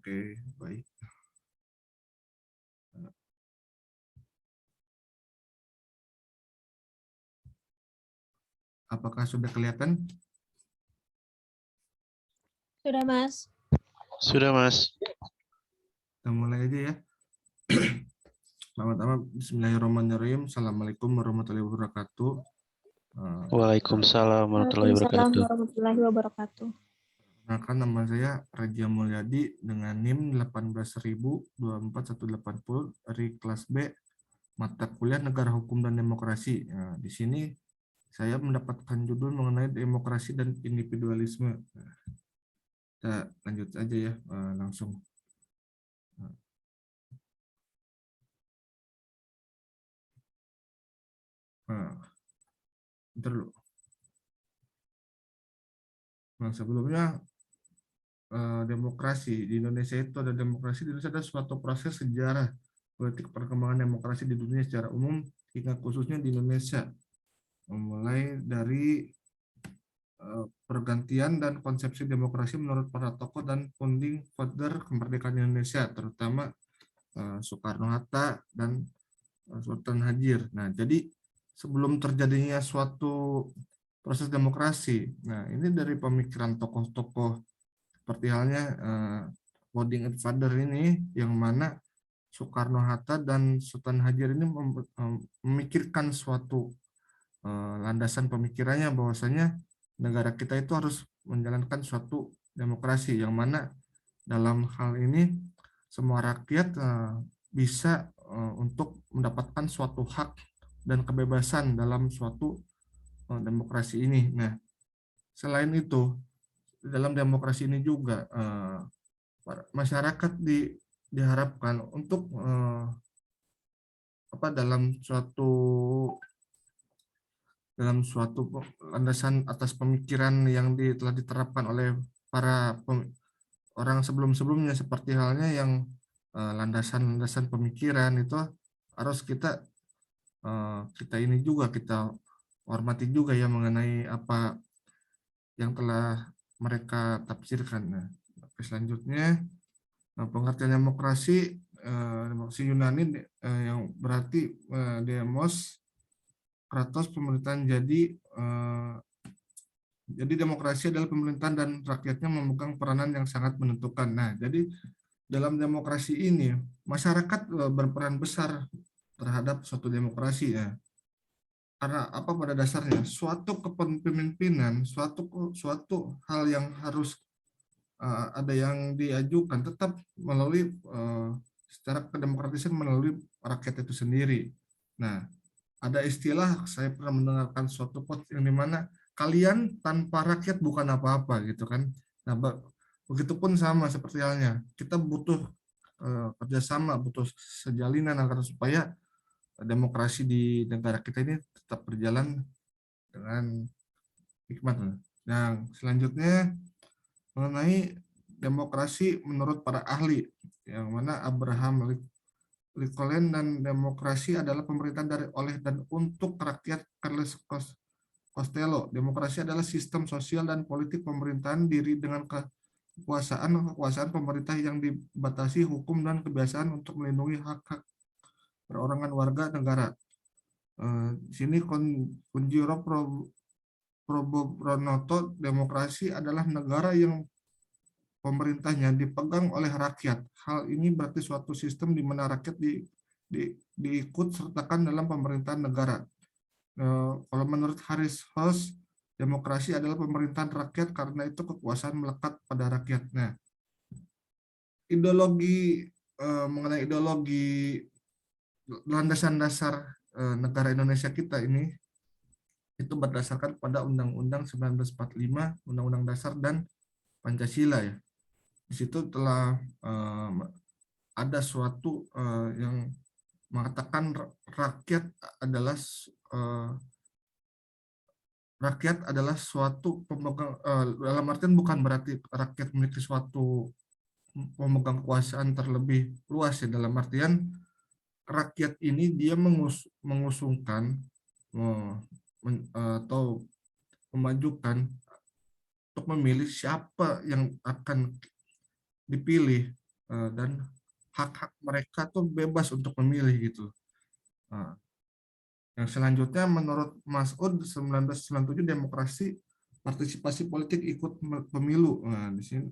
Oke, baik. Apakah sudah kelihatan? Sudah, Mas. Sudah, Mas. Kita mulai aja ya. Pertama-tama, Bismillahirrahmanirrahim. Assalamualaikum warahmatullahi wabarakatuh. Waalaikumsalam warahmatullahi Waalaikumsalam wabarakatuh. warahmatullahi wabarakatuh. Perkenalkan, nama saya Raja Mulyadi dengan NIM 18024 dari kelas B, mata kuliah Negara Hukum dan Demokrasi. Nah, di sini saya mendapatkan judul mengenai demokrasi dan individualisme. Nah, kita lanjut aja ya, langsung. Nah, bentar dulu. Nah, sebelumnya demokrasi di Indonesia itu ada demokrasi di Indonesia ada suatu proses sejarah politik perkembangan demokrasi di dunia secara umum hingga khususnya di Indonesia, mulai dari pergantian dan konsepsi demokrasi menurut para tokoh dan founding father kemerdekaan Indonesia, terutama Soekarno-Hatta dan Sultan Hajir. Nah, jadi sebelum terjadinya suatu proses demokrasi, nah ini dari pemikiran tokoh-tokoh seperti halnya founding father ini, yang mana Soekarno-Hatta dan Sultan Hajir ini memikirkan suatu landasan pemikirannya bahwasanya negara kita itu harus menjalankan suatu demokrasi, yang mana dalam hal ini semua rakyat bisa untuk mendapatkan suatu hak dan kebebasan dalam suatu demokrasi ini. Nah, selain itu dalam demokrasi ini juga masyarakat diharapkan untuk dalam suatu landasan atas pemikiran yang telah diterapkan oleh para orang sebelum-sebelumnya, seperti halnya yang landasan-landasan pemikiran itu harus kita ini juga kita hormati juga ya, mengenai apa yang telah mereka tafsirkan. Nah, selanjutnya pengertian demokrasi Yunani yang berarti demos kratos, pemerintahan. Jadi demokrasi adalah pemerintahan dan rakyatnya memegang peranan yang sangat menentukan. Nah, jadi dalam demokrasi ini masyarakat berperan besar terhadap suatu demokrasi ya. Karena apa, pada dasarnya suatu kepemimpinan, suatu hal yang harus ada yang diajukan tetap melalui secara kedemokratisan melalui rakyat itu sendiri. Nah, ada istilah, saya pernah mendengarkan suatu quote yang dimana kalian tanpa rakyat bukan apa-apa gitu kan. Nah, begitupun sama seperti halnya kita butuh kerjasama, butuh sejalinan agar supaya demokrasi di negara kita ini tetap berjalan dengan hikmat. Yang selanjutnya mengenai demokrasi menurut para ahli, yang mana Abraham Lincoln, dan demokrasi adalah pemerintahan dari, oleh, dan untuk rakyat. Carlos Costello, demokrasi adalah sistem sosial dan politik pemerintahan diri dengan kekuasaan pemerintah yang dibatasi hukum dan kebiasaan untuk melindungi hak-hak perorangan warga negara. Di sini Kunjiro Probonoto, demokrasi adalah negara yang pemerintahnya dipegang oleh rakyat. Hal ini berarti suatu sistem di mana rakyat diikut sertakan dalam pemerintahan negara. Kalau menurut Harris House, demokrasi adalah pemerintahan rakyat karena itu kekuasaan melekat pada rakyat. Nah, mengenai ideologi landasan dasar negara Indonesia kita ini itu berdasarkan pada Undang-Undang 1945, Undang-Undang Dasar, dan Pancasila ya. Di situ telah ada suatu yang mengatakan rakyat adalah suatu pemegang, dalam artian bukan berarti rakyat memiliki suatu pemegang kekuasaan terlebih luas ya, dalam artian rakyat ini dia mengusungkan atau memajukan untuk memilih siapa yang akan dipilih dan hak-hak mereka tuh bebas untuk memilih gitu. Nah, yang selanjutnya menurut Mas Ud 1997 demokrasi partisipasi politik ikut pemilu. Nah, di sini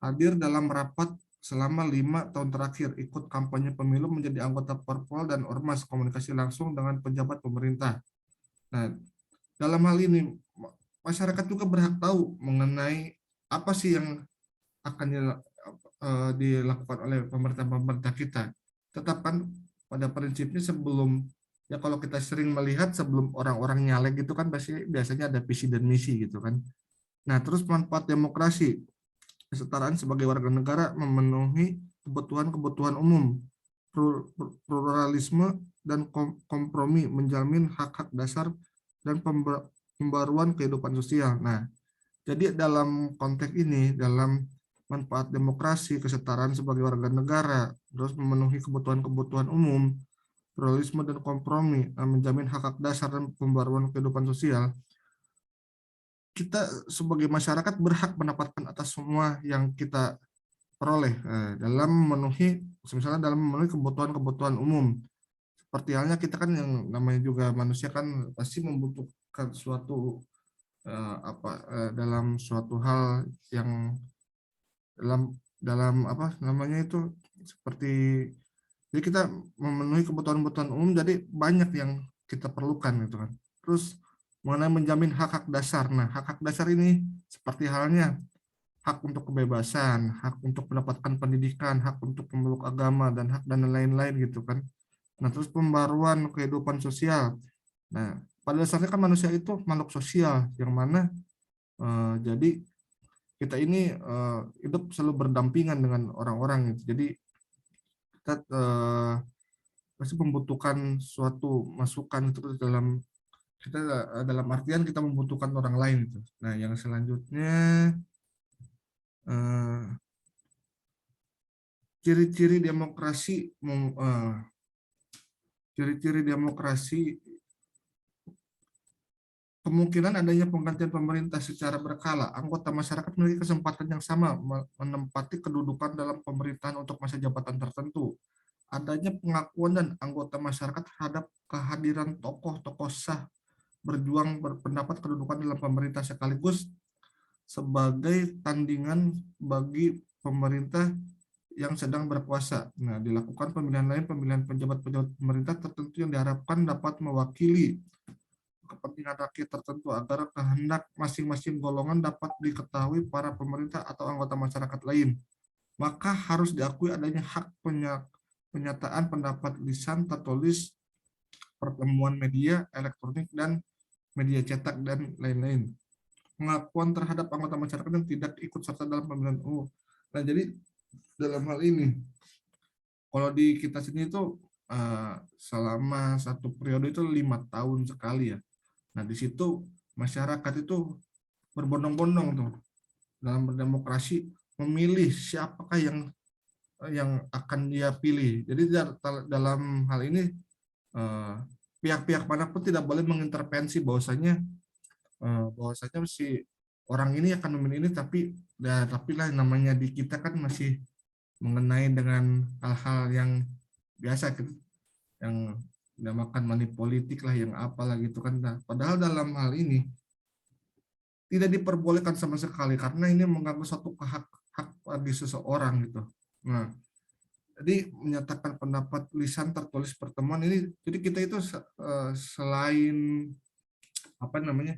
hadir dalam rapat selama 5 tahun terakhir, ikut kampanye pemilu, menjadi anggota Parpol dan Ormas, komunikasi langsung dengan pejabat pemerintah. Nah, dalam hal ini masyarakat juga berhak tahu mengenai apa sih yang akan dilakukan oleh pemerintah-pemerintah kita. Tetapkan pada prinsipnya sebelum, ya kalau kita sering melihat sebelum orang-orang nyalek gitu kan biasanya ada visi dan misi gitu kan. Nah, terus manfaat demokrasi, kesetaraan sebagai warga negara, memenuhi kebutuhan-kebutuhan umum, pluralisme dan kompromi, menjamin hak-hak dasar dan pembaruan kehidupan sosial. Nah, jadi dalam konteks ini, dalam manfaat demokrasi, kesetaraan sebagai warga negara, terus memenuhi kebutuhan-kebutuhan umum, pluralisme dan kompromi, menjamin hak-hak dasar dan pembaruan kehidupan sosial, kita sebagai masyarakat berhak mendapatkan atas semua yang kita peroleh dalam memenuhi, misalnya dalam memenuhi kebutuhan-kebutuhan umum. Seperti halnya kita kan yang namanya juga manusia kan pasti membutuhkan suatu dalam suatu hal yang dalam apa namanya itu seperti, jadi kita memenuhi kebutuhan-kebutuhan umum, jadi banyak yang kita perlukan gitu kan. Terus mengenai menjamin hak-hak dasar. Nah, hak-hak dasar ini seperti halnya hak untuk kebebasan, hak untuk mendapatkan pendidikan, hak untuk memeluk agama, dan lain-lain gitu kan. Nah, terus pembaruan kehidupan sosial. Nah, pada dasarnya kan manusia itu makhluk sosial, yang mana jadi kita ini hidup selalu berdampingan dengan orang-orang gitu. Jadi kita pasti membutuhkan suatu masukan itu dalam kita, dalam artian kita membutuhkan orang lain itu. Nah, yang selanjutnya eh, ciri-ciri demokrasi, ciri-ciri demokrasi, kemungkinan adanya penggantian pemerintah secara berkala. Anggota masyarakat memiliki kesempatan yang sama menempati kedudukan dalam pemerintahan untuk masa jabatan tertentu. Adanya pengakuan dan anggota masyarakat terhadap kehadiran tokoh-tokoh sah berjuang berpendapat kedudukan dalam pemerintah sekaligus sebagai tandingan bagi pemerintah yang sedang berkuasa. Nah, dilakukan pemilihan lain, pemilihan pejabat-pejabat pemerintah tertentu yang diharapkan dapat mewakili kepentingan rakyat tertentu agar kehendak masing-masing golongan dapat diketahui para pemerintah atau anggota masyarakat lain. Maka harus diakui adanya hak penyataan pendapat lisan tertulis, pertemuan media elektronik dan media cetak dan lain-lain. Pengakuan terhadap anggota masyarakat yang tidak ikut serta dalam pemilihan umum. Nah, jadi dalam hal ini, kalau di kita sini itu selama satu periode itu 5 tahun sekali ya. Nah, di situ masyarakat itu berbondong-bondong tuh dalam berdemokrasi memilih siapakah yang akan dia pilih. Jadi dalam hal ini pihak-pihak manapun tidak boleh mengintervensi bahwasanya si orang ini akan memilih ini, tapi lah namanya di kita kan masih mengenai dengan hal-hal yang biasa gitu, yang dinamakan money politik lah, yang apalah gitu kan. Nah, padahal dalam hal ini tidak diperbolehkan sama sekali karena ini mengganggu suatu hak bagi seseorang gitu. Nah, jadi menyatakan pendapat lisan tertulis pertemuan ini, jadi kita itu selain apa namanya,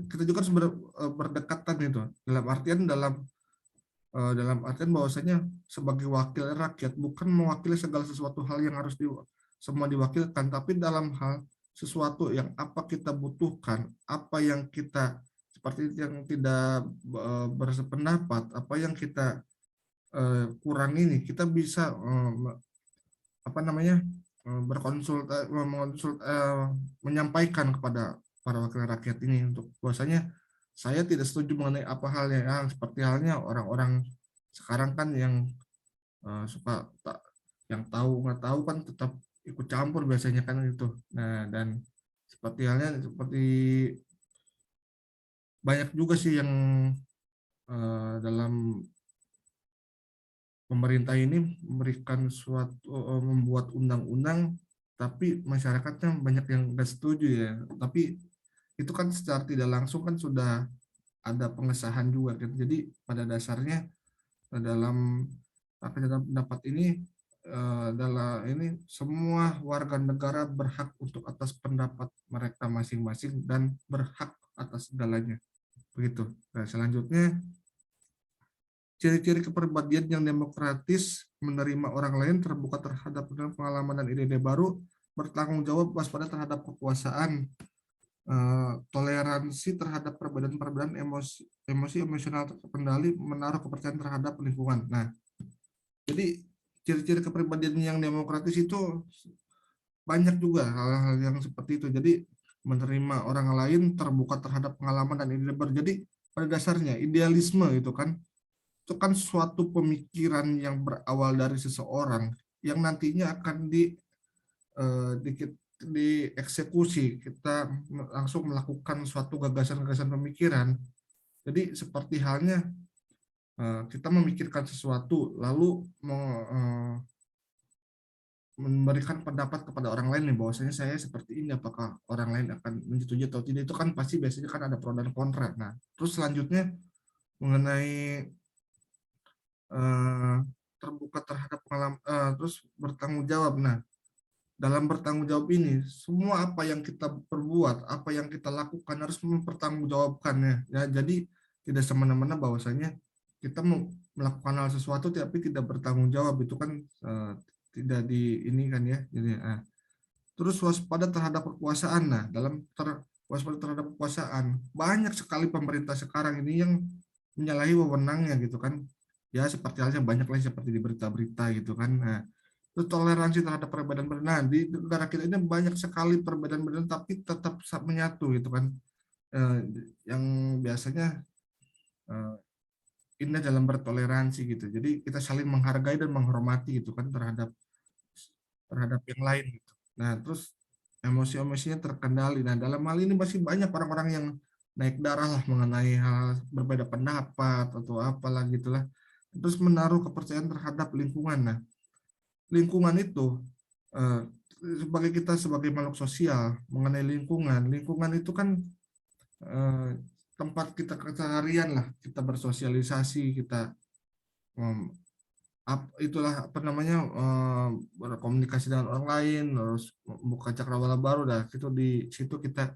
kita juga harus berdekatan itu dalam artian bahwasanya sebagai wakil rakyat bukan mewakili segala sesuatu hal yang harus semua diwakilkan, tapi dalam hal sesuatu yang apa kita butuhkan, apa yang kita seperti yang tidak bersependapat, apa yang kita kurang ini, kita bisa apa namanya menyampaikan kepada para wakil rakyat ini untuk bahwasanya saya tidak setuju mengenai apa hal yang seperti halnya orang-orang sekarang kan yang suka yang tahu nggak tahu kan tetap ikut campur biasanya kan itu. Nah, dan seperti halnya seperti banyak juga sih yang dalam pemerintah ini memberikan membuat undang-undang, tapi masyarakatnya banyak yang nggak setuju ya. Tapi itu kan secara tidak langsung kan sudah ada pengesahan juga kan. Jadi pada dasarnya dalam dalam pendapat ini dalam ini semua warga negara berhak untuk atas pendapat mereka masing-masing dan berhak atas segalanya. Begitu. Nah, selanjutnya ciri-ciri kepribadian yang demokratis, menerima orang lain, terbuka terhadap pengalaman dan ide-ide baru, bertanggung jawab, waspada terhadap kekuasaan, toleransi terhadap perbedaan-perbedaan, emosi emosional terkendali, menaruh kepercayaan terhadap lingkungan. Nah, jadi ciri-ciri kepribadian yang demokratis itu banyak juga hal-hal yang seperti itu. Jadi menerima orang lain, terbuka terhadap pengalaman dan ide baru. Jadi pada dasarnya idealisme itu kan suatu pemikiran yang berawal dari seseorang yang nantinya akan dieksekusi. Kita langsung melakukan suatu gagasan-gagasan pemikiran. Jadi seperti halnya kita memikirkan sesuatu lalu memberikan pendapat kepada orang lain nih bahwasanya saya seperti ini, apakah orang lain akan menyetujui atau tidak, itu kan pasti biasanya kan ada pro dan kontra. Nah, terus selanjutnya mengenai terbuka terhadap pengalaman, terus bertanggung jawab. Nah, dalam bertanggung jawab ini, semua apa yang kita perbuat, apa yang kita lakukan harus mempertanggungjawabkannya. Ya, jadi tidak semena-mena bahwasanya kita melakukan hal sesuatu tapi tidak bertanggung jawab, itu kan tidak di ini kan ya. Jadi, terus waspada terhadap kekuasaan. Nah, dalam waspada terhadap kekuasaan, banyak sekali pemerintah sekarang ini yang menyalahi wewenangnya gitu kan. Ya seperti halnya banyak lah seperti di berita-berita gitu kan. Nah, itu toleransi terhadap perbedaan-perbedaan. Nah, di negara kita ini banyak sekali perbedaan-perbedaan tapi tetap menyatu gitu kan. Yang biasanya indah dalam bertoleransi gitu. Jadi kita saling menghargai dan menghormati gitu kan terhadap yang lain gitu. Nah, terus emosi-emosinya terkendali. Nah, dalam hal ini masih banyak orang-orang yang naik darah lah mengenai hal berbeda pendapat atau apalah gitulah. Terus menaruh kepercayaan terhadap lingkungan. Nah, lingkungan itu sebagai kita sebagai makhluk sosial mengenai lingkungan itu kan tempat kita keseharian lah, kita bersosialisasi, kita itulah apa namanya berkomunikasi dengan orang lain, terus buka cakrawala baru, dah itu di situ kita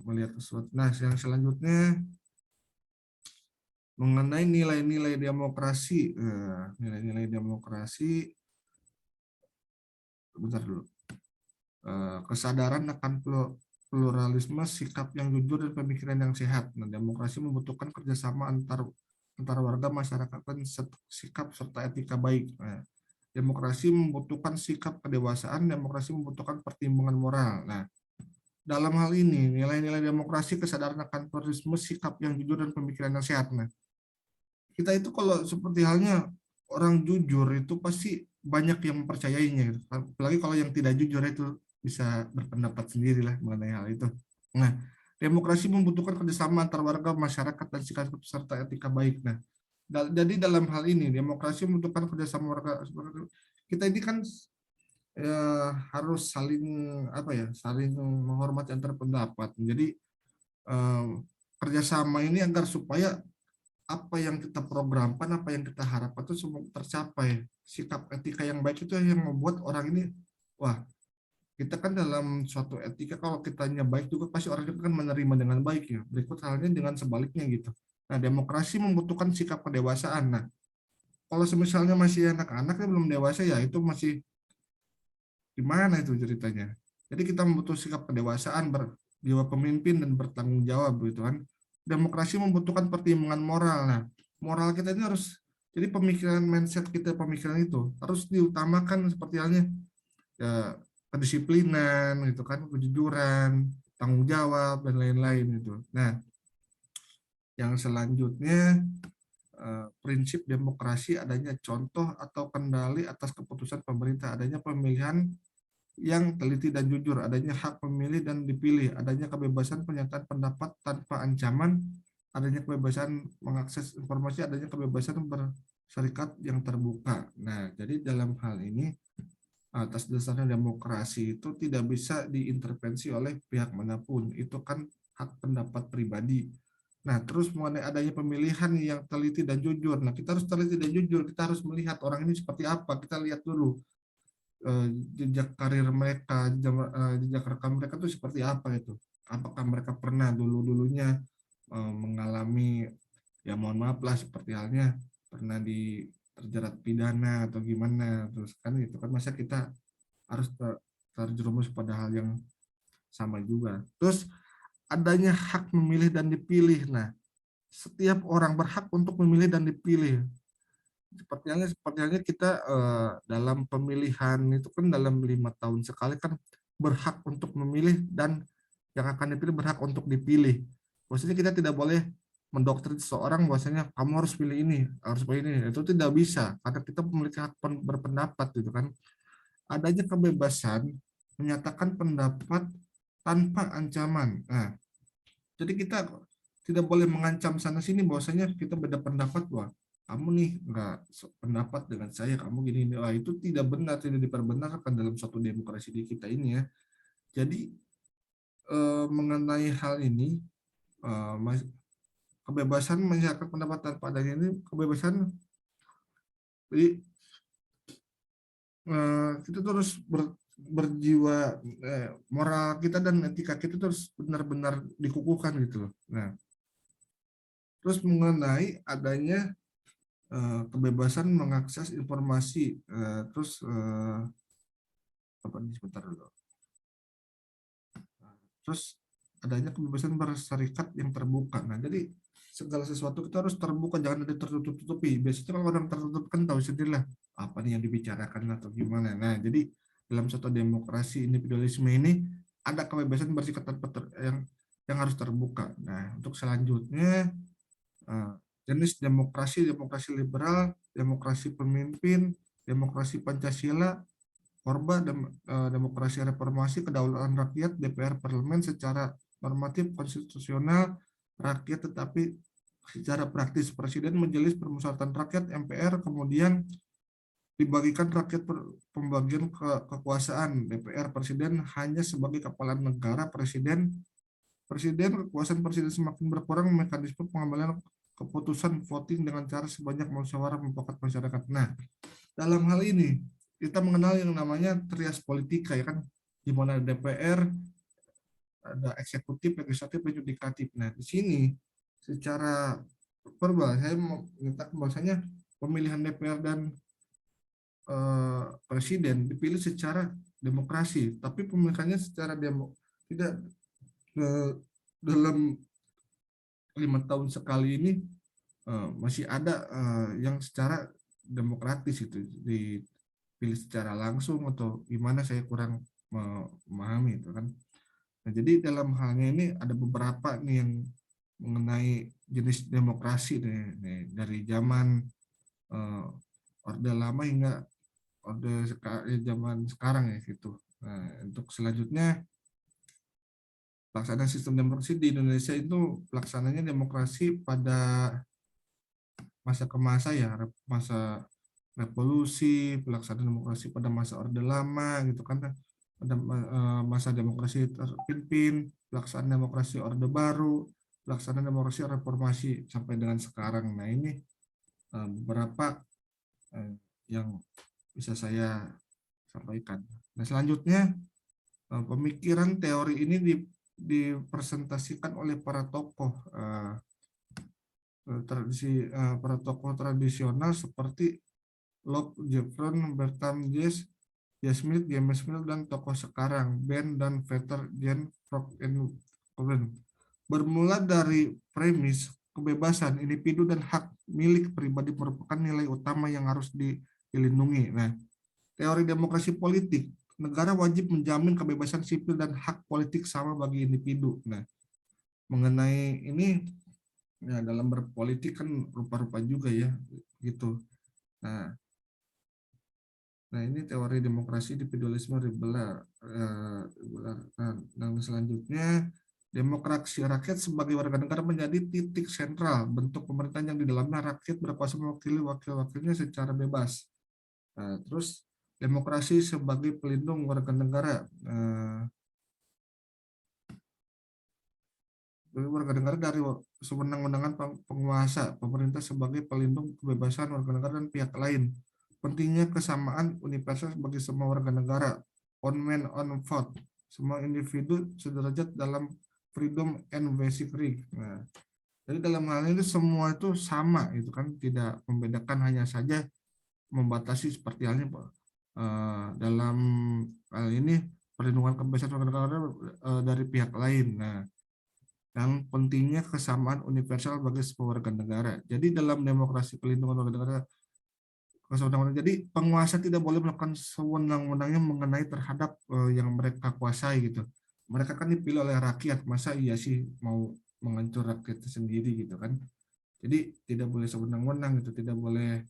melihat sesuatu. Nah, yang selanjutnya mengenai nilai-nilai demokrasi. Nilai-nilai demokrasi, bentar dulu. Kesadaran akan pluralisme, sikap yang jujur dan pemikiran yang sehat. Nah, demokrasi membutuhkan kerjasama antar warga masyarakat dan sikap serta etika baik. Nah, demokrasi membutuhkan sikap kedewasaan, demokrasi membutuhkan pertimbangan moral. Nah, dalam hal ini nilai-nilai demokrasi, kesadaran akan pluralisme, sikap yang jujur dan pemikiran yang sehat. Nah, kita itu kalau seperti halnya orang jujur itu pasti banyak yang mempercayainya, apalagi kalau yang tidak jujur itu bisa berpendapat sendirilah mengenai hal itu. Nah, demokrasi membutuhkan kerjasama antar warga, masyarakat, dan sikap serta etika baik. Nah, jadi dalam hal ini demokrasi membutuhkan kerjasama warga. Kita ini kan harus saling saling menghormati antar pendapat. Jadi kerjasama ini agar supaya apa yang kita programkan, apa yang kita harapkan itu semua tercapai. Sikap etika yang baik itu yang membuat orang ini, wah, kita kan dalam suatu etika kalau kitanya baik juga pasti orang itu kan menerima dengan baik ya. Berikut halnya dengan sebaliknya gitu. Nah, demokrasi membutuhkan sikap kedewasaan. Nah, kalau misalnya masih anak-anak ya belum dewasa ya itu masih gimana itu ceritanya. Jadi kita membutuhkan sikap kedewasaan, berjiwa pemimpin dan bertanggung jawab gitu kan. Demokrasi membutuhkan pertimbangan moral. Nah, moral kita ini harus, jadi pemikiran mindset kita, pemikiran itu harus diutamakan seperti halnya ya, kedisiplinan gitu kan, kejujuran, tanggung jawab dan lain-lain gitu. Nah, yang selanjutnya prinsip demokrasi adanya contoh atau kendali atas keputusan pemerintah, adanya pemilihan yang teliti dan jujur, adanya hak memilih dan dipilih, adanya kebebasan penyampaian pendapat tanpa ancaman, adanya kebebasan mengakses informasi, adanya kebebasan syarikat yang terbuka. Nah, jadi dalam hal ini atas dasarnya demokrasi itu tidak bisa diintervensi oleh pihak manapun. Itu kan hak pendapat pribadi. Nah, terus mengenai adanya pemilihan yang teliti dan jujur. Nah, kita harus teliti dan jujur. Kita harus melihat orang ini seperti apa. Kita lihat dulu jejak karir mereka, jejak rekam mereka itu seperti apa itu. Apakah mereka pernah dulu-dulunya mengalami, ya mohon maaf lah, seperti halnya pernah terjerat pidana atau gimana. Terus kan itu kan masa kita harus terjerumus pada hal yang sama juga. Terus adanya hak memilih dan dipilih. Nah, setiap orang berhak untuk memilih dan dipilih. Seperti halnya kita dalam pemilihan itu kan dalam 5 tahun sekali kan berhak untuk memilih, dan yang akan dipilih berhak untuk dipilih. Maksudnya kita tidak boleh mendoktrin seseorang bahwasanya kamu harus pilih ini, harus pilih ini. Itu tidak bisa karena kita memiliki hak berpendapat gitu kan. Adanya kebebasan menyatakan pendapat tanpa ancaman. Nah, jadi kita tidak boleh mengancam sana sini bahwasanya kita beda pendapat, wah kamu nih nggak pendapat dengan saya, kamu gini, wah itu tidak benar, tidak diperbenarkan dalam suatu demokrasi di kita ini ya. Jadi mengenai hal ini, kebebasan menyatakan pendapat tanpa adanya ini kebebasan, jadi kita terus berjiwa, moral kita dan etika kita terus benar-benar dikukuhkan gitu loh. Nah, terus mengenai adanya kebebasan mengakses informasi, terus apa nih, sebentar dulu. Terus adanya kebebasan berserikat yang terbuka. Nah, jadi segala sesuatu kita harus terbuka, jangan ada tertutup-tutupi. Biasanya kalau orang tertutup kan tahu sendirilah apa nih yang dibicarakan atau gimana. Nah, jadi dalam suatu demokrasi individualisme ini ada kebebasan berserikat yang harus terbuka. Nah, untuk selanjutnya jenis demokrasi, demokrasi liberal, demokrasi pemimpin, demokrasi Pancasila, Orba, demokrasi reformasi, kedaulatan rakyat, DPR parlemen secara normatif konstitusional rakyat, tetapi secara praktis presiden, majelis permusyawaratan rakyat, MPR, kemudian dibagikan rakyat pembagian kekuasaan, DPR presiden hanya sebagai kepala negara, presiden kekuasaan presiden semakin berkurang, mekanisme pengambilan keputusan voting dengan cara sebanyak musyawarah mufakat masyarakat. Nah, dalam hal ini kita mengenal yang namanya trias politika ya kan, di mana DPR, ada eksekutif, legislatif, dan yudikatif. Nah, di sini secara verbal saya mau minta bahwasanya pemilihan DPR dan presiden dipilih secara demokrasi, tapi pemilihannya secara tidak dalam 5 tahun sekali ini masih ada yang secara demokratis itu dipilih secara langsung atau gimana, saya kurang memahami itu kan. Nah, jadi dalam halnya ini ada beberapa nih yang mengenai jenis demokrasi nih, dari zaman Orde Lama hingga zaman sekarang ya gitu. Nah, untuk selanjutnya pelaksanaan sistem demokrasi di Indonesia itu pelaksananya demokrasi pada masa ke masa ya, masa revolusi, pelaksanaan demokrasi pada masa Orde Lama gitu kan, pada masa demokrasi terpimpin, pelaksanaan demokrasi Orde Baru, pelaksanaan demokrasi reformasi sampai dengan sekarang. Nah, ini beberapa yang bisa saya sampaikan. Nah, selanjutnya pemikiran teori ini dipresentasikan oleh para tokoh para tokoh tradisional seperti Locke, Jefferson, Bertram Jess, Smith, James Mill, dan tokoh sekarang Ben dan Vetter, Jan, Frog, and Coven. Bermula dari premis kebebasan individu dan hak milik pribadi merupakan nilai utama yang harus dilindungi. Nah, teori demokrasi politik, negara wajib menjamin kebebasan sipil dan hak politik sama bagi individu. Nah, mengenai ini ya, dalam berpolitik kan rupa-rupa juga ya gitu. Nah, ini teori demokrasi individualisme liberal. Nah, selanjutnya Demokrasi rakyat sebagai warga negara menjadi titik sentral bentuk pemerintahan yang di dalamnya rakyat berkuasa mewakili wakil-wakilnya secara bebas. Terus demokrasi sebagai pelindung warga negara. Warga negara dari sewenang-wenangan penguasa, pemerintah sebagai pelindung kebebasan warga negara dan pihak lain. Pentingnya kesamaan universal bagi semua warga negara, on man on vote, semua individu sederajat dalam freedom and basic right. Nah, jadi dalam hal ini semua itu sama, itu kan tidak membedakan, hanya saja membatasi seperti halnya dalam hal ini perlindungan kebebasan warga negara dari pihak lain. Nah, yang pentingnya kesamaan universal bagi semua warga negara. Jadi dalam demokrasi pelindungan warga negara, jadi penguasa tidak boleh melakukan sewenang-wenangnya mengenai terhadap yang mereka kuasai gitu. Mereka kan dipilih oleh rakyat, masa iya sih mau menghancur rakyat sendiri gitu kan. Jadi tidak boleh sewenang-wenang gitu, tidak boleh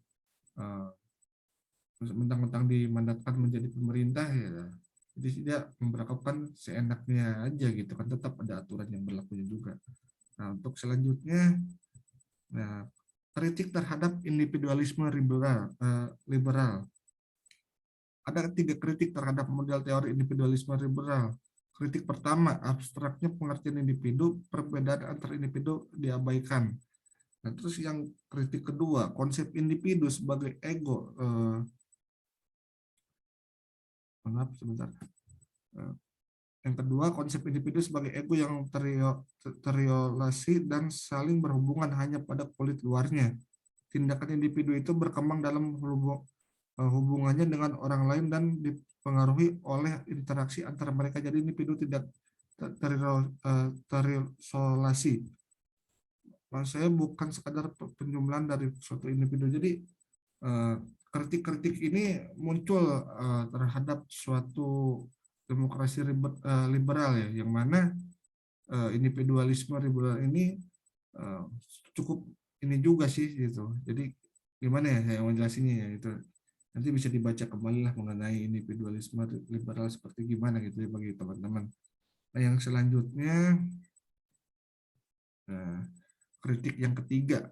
mentang-mentang dimandatkan menjadi pemerintah ya. Jadi tidak memperlakukan seenaknya aja gitu kan, tetap ada aturan yang berlakunya juga. Nah, untuk selanjutnya, nah, kritik terhadap individualisme liberal. Ada 3 kritik terhadap model teori individualisme liberal. Kritik pertama, abstraknya pengertian individu, perbedaan antar individu diabaikan. Nah, terus yang kritik kedua, konsep individu sebagai ego. Maaf, sebentar. Yang kedua, konsep individu sebagai ego yang teriolasi dan saling berhubungan hanya pada kulit luarnya. Tindakan individu itu berkembang dalam hubungannya dengan orang lain dan dipengaruhi oleh interaksi antara mereka. Jadi individu tidak terisolasi. Maksud saya bukan sekadar penjumlahan dari suatu individu. Jadi kritik-kritik ini muncul terhadap suatu demokrasi liberal ya, yang mana individualisme liberal ini cukup ini juga sih gitu. Jadi gimana ya saya mau jelasinnya ya, itu nanti bisa dibaca kembali lah mengenai individualisme liberal seperti gimana gitu ya bagi teman-teman. Nah, yang selanjutnya kritik yang ketiga.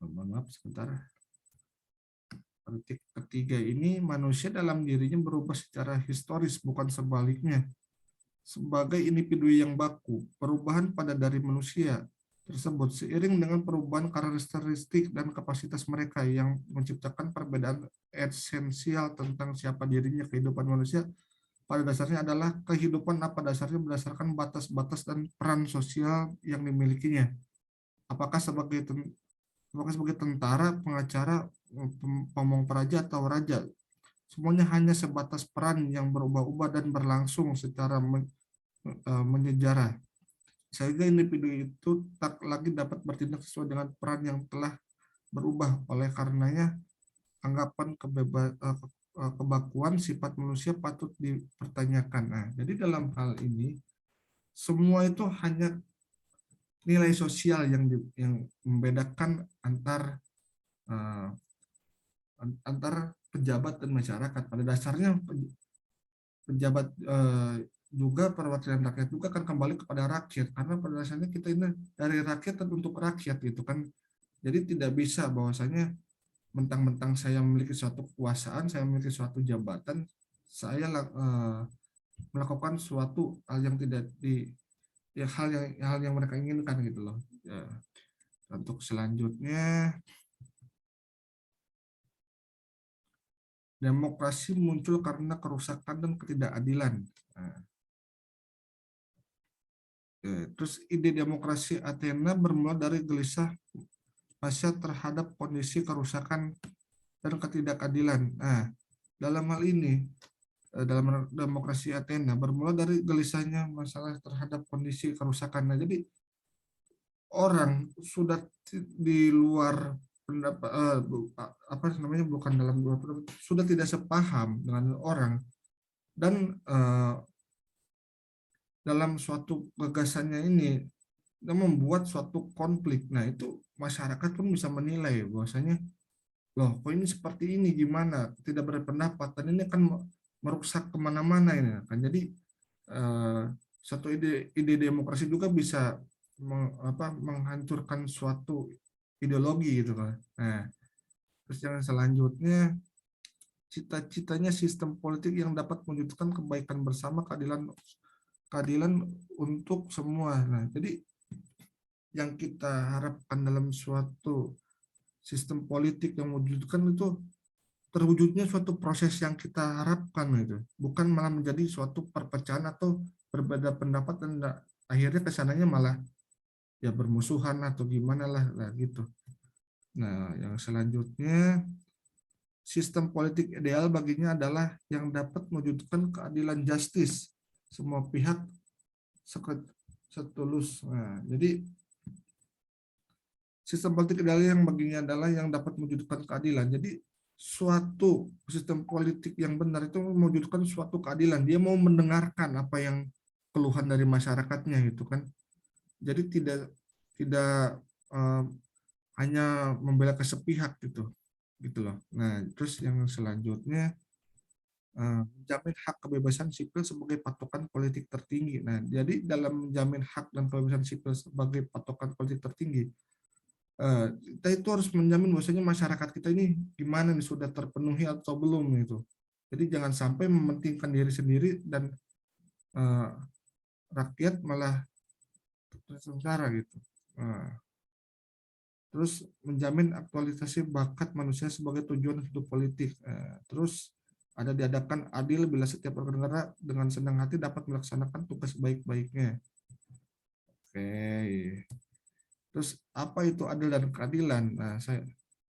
Mohon maaf sebentar. Kritik ketiga ini, manusia dalam dirinya berubah secara historis, bukan sebaliknya. Sebagai individu yang baku, perubahan pada dari manusia tersebut seiring dengan perubahan karakteristik dan kapasitas mereka yang menciptakan perbedaan esensial tentang siapa dirinya. Kehidupan manusia pada dasarnya adalah kehidupan apa dasarnya berdasarkan batas-batas dan peran sosial yang dimilikinya. Apakah sebagai tentara, pengacara, pemong praja atau raja, semuanya hanya sebatas peran yang berubah-ubah dan berlangsung secara menyejarah, sehingga individu itu tak lagi dapat bertindak sesuai dengan peran yang telah berubah. Oleh karenanya, anggapan kebakuan sifat manusia patut dipertanyakan. Nah, jadi dalam hal ini semua itu hanya nilai sosial yang membedakan antar pejabat dan masyarakat. Pada dasarnya pejabat juga perwakilan rakyat juga akan kembali kepada rakyat, karena pada dasarnya kita ini dari rakyat dan untuk rakyat gitu kan. Jadi tidak bisa bahwasanya mentang-mentang saya memiliki suatu kekuasaan, saya memiliki suatu jabatan, saya melakukan suatu hal yang tidak hal yang mereka inginkan gitu loh. Ya. Untuk selanjutnya, demokrasi muncul karena kerusakan dan ketidakadilan. Nah, terus ide demokrasi Athena bermula dari gelisah masyarakat terhadap kondisi kerusakan dan ketidakadilan. Nah, dalam hal ini, dalam demokrasi Athena bermula dari gelisahnya masalah terhadap kondisi kerusakan. Nah, jadi orang sudah di luar pendapat apa namanya, bukan dalam luar pendapat, sudah tidak sepaham dengan orang, dan dalam suatu gagasannya ini dan membuat suatu konflik. Nah, itu masyarakat pun bisa menilai bahwasanya, loh kok ini seperti ini, gimana tidak berpendapat, dan ini akan merusak kemana-mana ini kan. Jadi satu ide demokrasi juga bisa menghancurkan suatu ideologi gitu kan. Nah, terus yang selanjutnya cita-citanya sistem politik yang dapat mewujudkan kebaikan bersama, keadilan untuk semua. Nah, jadi yang kita harapkan dalam suatu sistem politik yang mewujudkan itu terwujudnya suatu proses yang kita harapkan itu, bukan malah menjadi suatu perpecahan atau berbeda pendapat dan akhirnya kesananya malah ya bermusuhan atau gimana lah gitu. Nah, yang selanjutnya sistem politik ideal baginya adalah yang dapat mewujudkan keadilan justice semua pihak setulus. Nah, jadi sistem politik ideal yang baginya adalah yang dapat mewujudkan keadilan. Jadi suatu sistem politik yang benar itu mewujudkan suatu keadilan. Dia mau mendengarkan apa yang keluhan dari masyarakatnya gitu kan. Jadi tidak hanya membela kesepihak gitu loh. Nah, terus yang selanjutnya menjamin hak kebebasan sipil sebagai patokan politik tertinggi. Nah, jadi dalam menjamin hak dan kebebasan sipil sebagai patokan politik tertinggi, kita itu harus menjamin bahwasanya masyarakat kita ini gimana nih, sudah terpenuhi atau belum gitu. Jadi jangan sampai mementingkan diri sendiri dan rakyat malah sengsara gitu. Terus menjamin aktualisasi bakat manusia sebagai tujuan hidup politik. Terus ada diadakan adil bila setiap warga negara dengan senang hati dapat melaksanakan tugas baik-baiknya. Oke. Terus apa itu adil dan keadilan? Nah,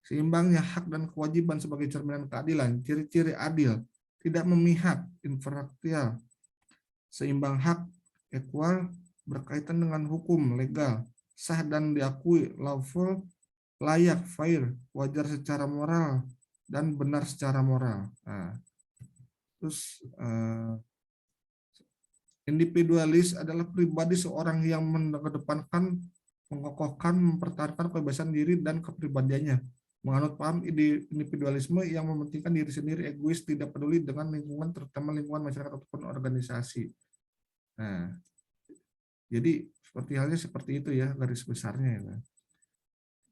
seimbangnya hak dan kewajiban sebagai cerminan keadilan. Ciri-ciri adil, tidak memihak, imparsial, seimbang hak, equal, berkaitan dengan hukum, legal, sah dan diakui, lawful, layak, fair, wajar secara moral, dan benar secara moral. Nah, terus individualis adalah pribadi seorang yang mengedepankan, mengokohkan, mempertahankan kebebasan diri dan kepribadiannya. Menganut paham individualisme yang mementingkan diri sendiri, egois, tidak peduli dengan lingkungan, terutama lingkungan masyarakat ataupun organisasi. Nah, jadi seperti itu ya garis besarnya ya.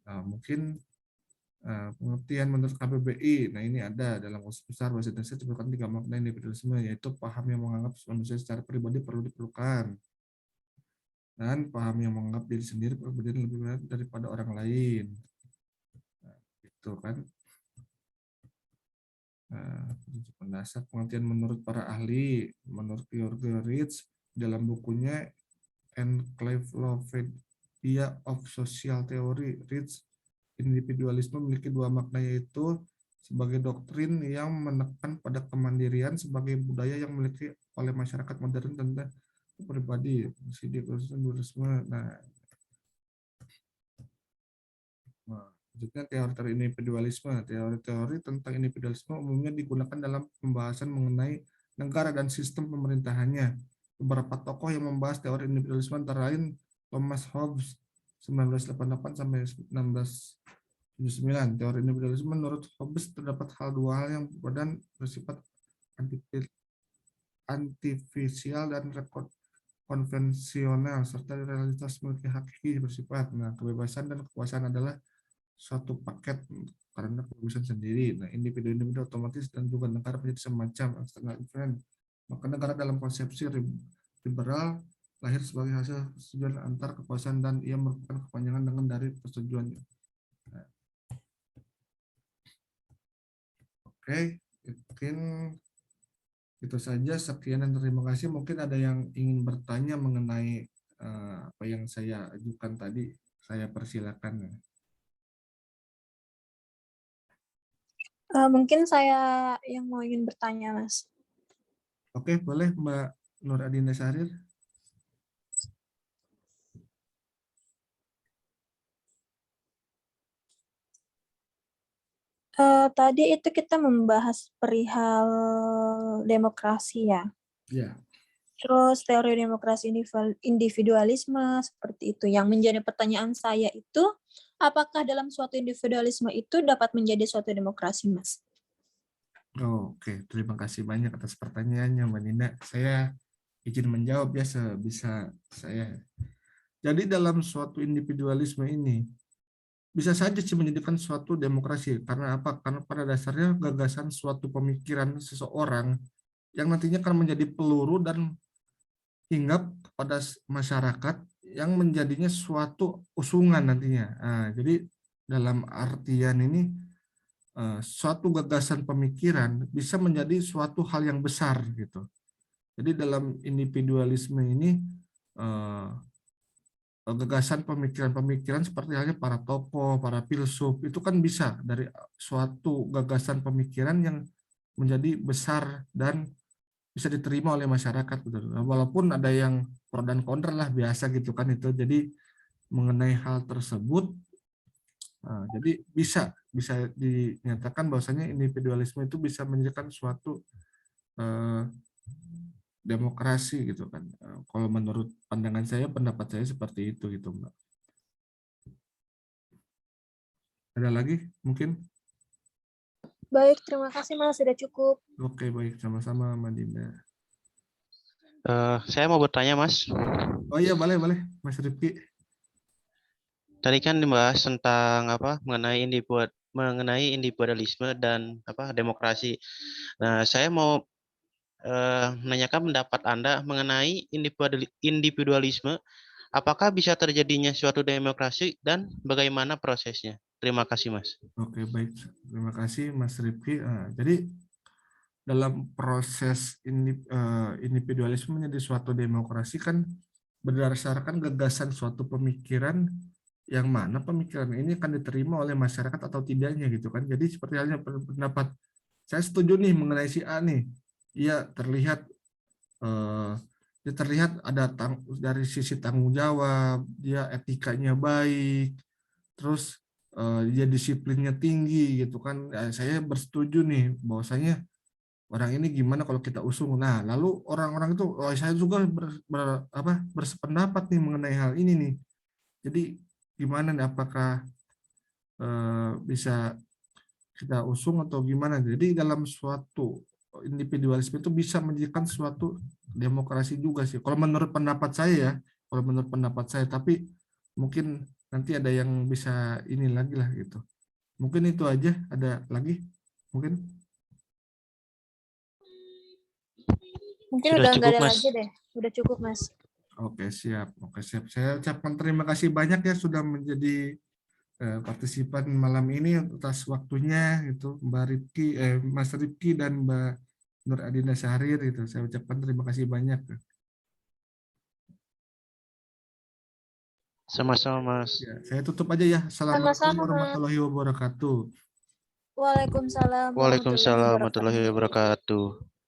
Nah, mungkin pengertian menurut KBBI, nah ini ada dalam kasus besar bahasa Indonesia disebutkan 3 makna individualisme, yaitu paham yang menganggap manusia secara pribadi perlu diperlukan, dan paham yang menganggap diri sendiri pribadi lebih benar daripada orang lain. Nah, itu kan. Mendasar pengertian menurut para ahli, menurut George Ritz dalam bukunya Encyclopedia of Social Theory, Ritz, individualisme memiliki 2 makna, yaitu sebagai doktrin yang menekan pada kemandirian sebagai budaya yang dimiliki oleh masyarakat modern tentang pribadi, individualisme. Nah, selanjutnya teori individualisme. Teori-teori tentang individualisme umumnya digunakan dalam pembahasan mengenai negara dan sistem pemerintahannya. Beberapa tokoh yang membahas teori individualisme antara lain Thomas Hobbes 1988 sampai 1979. Teori individualisme menurut Hobbes terdapat dua hal yang bersifat antifisial dan konvensional serta realitas memiliki hakiki bersifat. Nah, kebebasan dan kekuasaan adalah suatu paket karena kebebasan sendiri. Nah, individu-individu otomatis dan juga negara menjadi semacam external event. Maka negara dalam konsepsi liberal lahir sebagai hasil persetujuan antar kekuasaan dan ia merupakan kepanjangan dengan dari persetujuannya. Nah, oke, mungkin itu saja. Sekian dan terima kasih. Mungkin ada yang ingin bertanya mengenai apa yang saya ajukan tadi. Saya persilakan. Mungkin saya yang ingin bertanya, Mas. Oke, boleh Mbak Nur Adinda Syahrir. Tadi itu kita membahas perihal demokrasi ya. Ya. Terus teori demokrasi individualisme seperti itu. Yang menjadi pertanyaan saya itu, apakah dalam suatu individualisme itu dapat menjadi suatu demokrasi, Mas? Oke, terima kasih banyak atas pertanyaannya Mbak Nina. Saya izin menjawab ya sebisa saya. Jadi dalam suatu individualisme ini bisa saja sih menjadikan suatu demokrasi. Karena apa? Karena pada dasarnya gagasan suatu pemikiran seseorang yang nantinya akan menjadi peluru dan hinggap kepada masyarakat yang menjadinya suatu usungan nantinya. Nah, jadi dalam artian ini suatu gagasan pemikiran bisa menjadi suatu hal yang besar gitu. Jadi dalam individualisme ini gagasan pemikiran-pemikiran seperti halnya para tokoh, para filsuf itu kan bisa dari suatu gagasan pemikiran yang menjadi besar dan bisa diterima oleh masyarakat gitu. Walaupun ada yang pro dan kontra lah biasa gitu kan itu. Jadi mengenai hal tersebut jadi bisa dinyatakan bahwasanya individualisme itu bisa menjadikan suatu demokrasi gitu kan. Kalau menurut pandangan saya, pendapat saya seperti itu gitu, Mbak. Ada lagi mungkin? Baik, terima kasih Mas, sudah cukup. Oke, baik, sama-sama Mbak Dinda. Saya mau bertanya, Mas. Oh iya, boleh, Mas Rifki. Tadi kan dibahas tentang mengenai individualisme dan demokrasi. Nah, saya mau menanyakan pendapat Anda mengenai individualisme. Apakah bisa terjadinya suatu demokrasi dan bagaimana prosesnya? Terima kasih, Mas. Oke, baik. Terima kasih Mas Rifki. Jadi dalam proses individualisme menjadi suatu demokrasi kan berdasarkan gagasan suatu pemikiran yang mana pemikiran ini akan diterima oleh masyarakat atau tidaknya gitu kan. Jadi seperti halnya pendapat saya setuju nih mengenai si A nih. Ia terlihat dia terlihat ada dari sisi tanggung jawab, dia etikanya baik, terus dia disiplinnya tinggi gitu kan. Saya bersetuju nih bahwasanya orang ini gimana kalau kita usung. Nah, lalu orang-orang itu, oh, saya juga bersependapat nih mengenai hal ini nih. Jadi gimana nih, apakah bisa kita usung atau gimana? Jadi dalam suatu individualisme itu bisa menjadikan suatu demokrasi juga sih. Kalau menurut pendapat saya ya, kalau menurut pendapat saya, tapi mungkin nanti ada yang bisa ini lagi lah gitu. Mungkin itu aja, ada lagi? Mungkin? Mungkin Sudah udah nggak cukup, ada Mas. lagi deh. Udah cukup, Mas. Oke, siap. Oke, siap. Saya ucapkan terima kasih banyak ya sudah menjadi partisipan malam ini atas waktunya itu Mbak Rifki, Mas Rifki dan Mbak Nur Adina Syahrir itu. Saya ucapkan terima kasih banyak. Sama-sama, Mas. Ya, saya tutup aja ya. Assalamualaikum Sama-sama, Mas. warahmatullahi wabarakatuh. Waalaikumsalam warahmatullahi Waalaikumsalam wabarakatuh. warahmatullahi wabarakatuh.